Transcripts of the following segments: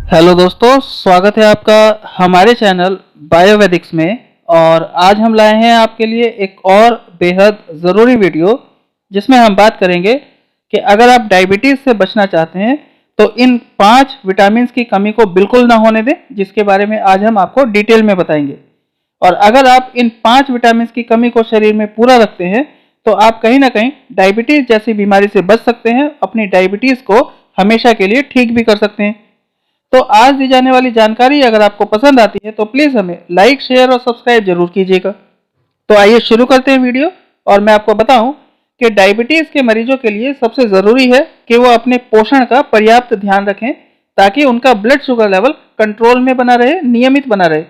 Hello दोस्तों, स्वागत है आपका हमारे चैनल बायोवेदिक्स में। और आज हम लाए हैं आपके लिए एक और बेहद ज़रूरी वीडियो जिसमें हम बात करेंगे कि अगर आप डायबिटीज़ से बचना चाहते हैं तो इन 5 विटामिन्स की कमी को बिल्कुल ना होने दें, जिसके बारे में आज हम आपको डिटेल में बताएंगे। और अगर आप इन 5 विटामिन्स की कमी को शरीर में पूरा रखते हैं तो आप कहीं ना कहीं डायबिटीज़ जैसी बीमारी से बच सकते हैं, अपनी डायबिटीज़ को हमेशा के लिए ठीक भी कर सकते हैं। तो आज दी जाने वाली जानकारी अगर आपको पसंद आती है तो प्लीज़ हमें लाइक, शेयर और सब्सक्राइब जरूर कीजिएगा। तो आइए शुरू करते हैं वीडियो। और मैं आपको बताऊं कि डायबिटीज़ के मरीजों के लिए सबसे ज़रूरी है कि वो अपने पोषण का पर्याप्त ध्यान रखें ताकि उनका ब्लड शुगर लेवल कंट्रोल में बना रहे, नियमित बना रहे।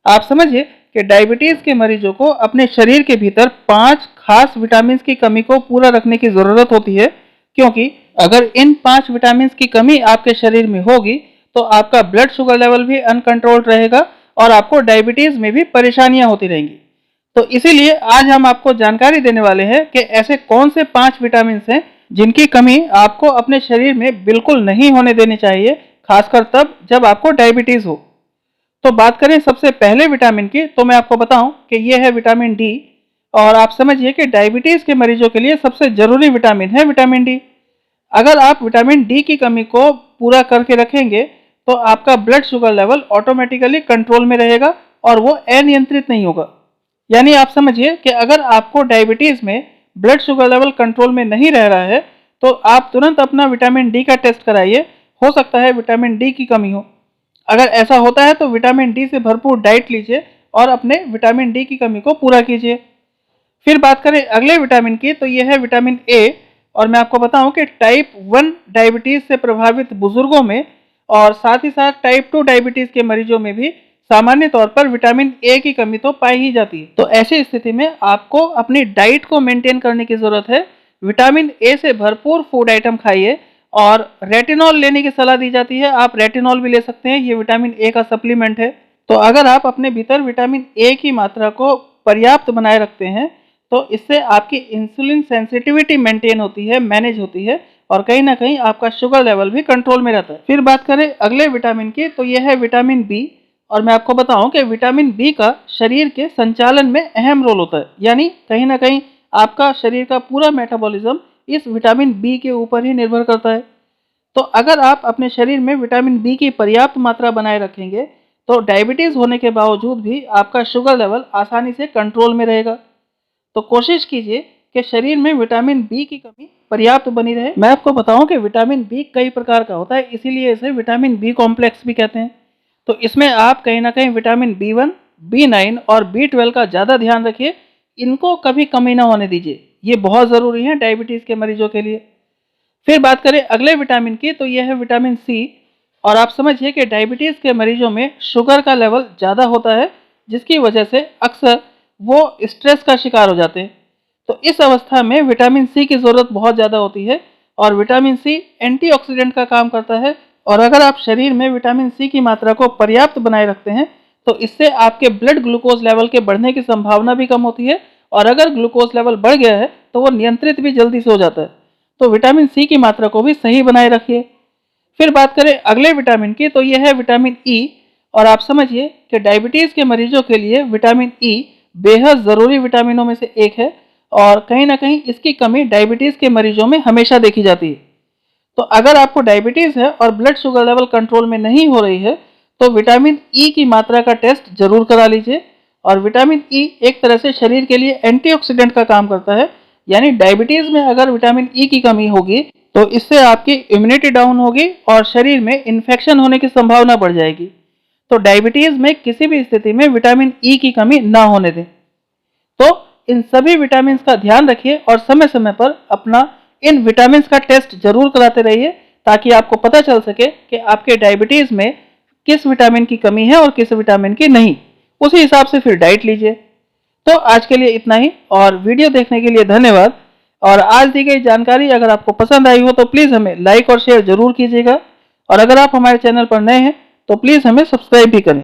आप समझिए कि डायबिटीज़ के मरीजों को अपने शरीर के भीतर 5 खास विटामिन की कमी को पूरा रखने की ज़रूरत होती है, क्योंकि अगर इन 5 विटामिन की कमी आपके शरीर में होगी तो आपका ब्लड शुगर लेवल भी अनकंट्रोल्ड रहेगा और आपको डायबिटीज़ में भी परेशानियां होती रहेंगी। तो इसीलिए आज हम आपको जानकारी देने वाले हैं कि ऐसे कौन से 5 विटामिन हैं जिनकी कमी आपको अपने शरीर में बिल्कुल नहीं होने देनी चाहिए, खासकर तब जब आपको डायबिटीज़ हो। तो बात करें सबसे पहले विटामिन की, तो मैं आपको बताऊं कि यह है विटामिन डी। और आप समझिए कि डायबिटीज़ के मरीजों के लिए सबसे ज़रूरी विटामिन है विटामिन डी। अगर आप विटामिन डी की कमी को पूरा करके रखेंगे तो आपका blood sugar level automatically control में रहेगा और वो अनियंत्रित नहीं होगा। यानी आप समझिए कि अगर आपको डायबिटीज़ में ब्लड शुगर लेवल कंट्रोल में नहीं रह रहा है तो आप तुरंत अपना विटामिन डी का टेस्ट कराइए, हो सकता है विटामिन डी की कमी हो। अगर ऐसा होता है तो विटामिन डी से भरपूर डाइट लीजिए और अपने विटामिन डी की कमी को पूरा कीजिए। फिर बात करें अगले विटामिन की, तो यह है विटामिन ए। और मैं आपको बताऊं कि टाइप 1 डायबिटीज़ से प्रभावित बुजुर्गों में और साथ ही साथ टाइप 2 डायबिटीज़ के मरीजों में भी सामान्य तौर पर विटामिन ए की कमी तो पाई ही जाती है। तो ऐसी स्थिति में आपको अपनी डाइट को मेंटेन करने की ज़रूरत है। विटामिन ए से भरपूर फूड आइटम खाइए और रेटिनॉल लेने की सलाह दी जाती है। आप रेटिनॉल भी ले सकते हैं, ये विटामिन ए का सप्लीमेंट है। तो अगर आप अपने भीतर विटामिन ए की मात्रा को पर्याप्त बनाए रखते हैं तो इससे आपकी इंसुलिन सेंसिटिविटी मेंटेन होती है, मैनेज होती है और कहीं ना कहीं आपका शुगर लेवल भी कंट्रोल में रहता है। फिर बात करें अगले विटामिन की, तो यह है विटामिन बी। और मैं आपको बताऊं कि विटामिन बी का शरीर के संचालन में अहम रोल होता है। यानी कहीं ना कहीं आपका शरीर का पूरा मेटाबॉलिज्म इस विटामिन बी के ऊपर ही निर्भर करता है। तो अगर आप अपने शरीर में विटामिन बी की पर्याप्त मात्रा बनाए रखेंगे तो डायबिटीज़ होने के बावजूद भी आपका शुगर लेवल आसानी से कंट्रोल में रहेगा। तो कोशिश कीजिए कि शरीर में विटामिन बी की कमी पर्याप्त बनी रहे। मैं आपको बताऊं कि विटामिन बी कई प्रकार का होता है, इसीलिए इसे विटामिन बी कॉम्प्लेक्स भी कहते हैं। तो इसमें आप कहीं ना कहीं विटामिन बी1, बी9 और बी12 का ज़्यादा ध्यान रखिए। इनको कभी कमी ना होने दीजिए, ये बहुत ज़रूरी है डायबिटीज़ के मरीजों के लिए। फिर बात करें अगले विटामिन की, तो यह है विटामिन सी। और आप समझिए कि डायबिटीज़ के मरीजों में शुगर का लेवल ज़्यादा होता है, जिसकी वजह से अक्सर वो स्ट्रेस का शिकार हो जाते हैं। तो इस अवस्था में विटामिन सी की ज़रूरत बहुत ज़्यादा होती है और विटामिन सी एंटीऑक्सीडेंट का काम करता है। और अगर आप शरीर में विटामिन सी की मात्रा को पर्याप्त बनाए रखते हैं तो इससे आपके ब्लड ग्लूकोज लेवल के बढ़ने की संभावना भी कम होती है और अगर ग्लूकोज लेवल बढ़ गया है तो वो नियंत्रित भी जल्दी से हो जाता है। तो विटामिन सी की मात्रा को भी सही बनाए रखिए। फिर बात करें अगले विटामिन की, तो यह है विटामिन ई। और आप समझिए कि डायबिटीज़ के मरीजों के लिए विटामिन ई बेहद ज़रूरी विटामिनों में से एक है और कहीं ना कहीं इसकी कमी डायबिटीज़ के मरीजों में हमेशा देखी जाती है। तो अगर आपको डायबिटीज़ है और ब्लड शुगर लेवल कंट्रोल में नहीं हो रही है तो विटामिन ई की मात्रा का टेस्ट जरूर करा लीजिए। और विटामिन ई एक तरह से शरीर के लिए एंटीऑक्सीडेंट का काम करता है। यानी डायबिटीज़ में अगर विटामिन ई की कमी होगी तो इससे आपकी इम्यूनिटी डाउन होगी और शरीर में इन्फेक्शन होने की संभावना बढ़ जाएगी। तो डायबिटीज़ में किसी भी स्थिति में विटामिन ई की कमी ना होने दें। तो इन सभी विटामिन का ध्यान रखिए और समय समय पर अपना इन विटामिन का टेस्ट जरूर कराते रहिए ताकि आपको पता चल सके कि आपके डायबिटीज़ में किस विटामिन की कमी है और किस विटामिन की नहीं। उसी हिसाब से फिर डाइट लीजिए। तो आज के लिए इतना ही और वीडियो देखने के लिए धन्यवाद। और आज दी गई जानकारी अगर आपको पसंद आई हो तो प्लीज़ हमें लाइक और शेयर जरूर कीजिएगा। और अगर आप हमारे चैनल पर नए हैं तो प्लीज़ हमें सब्सक्राइब भी करें।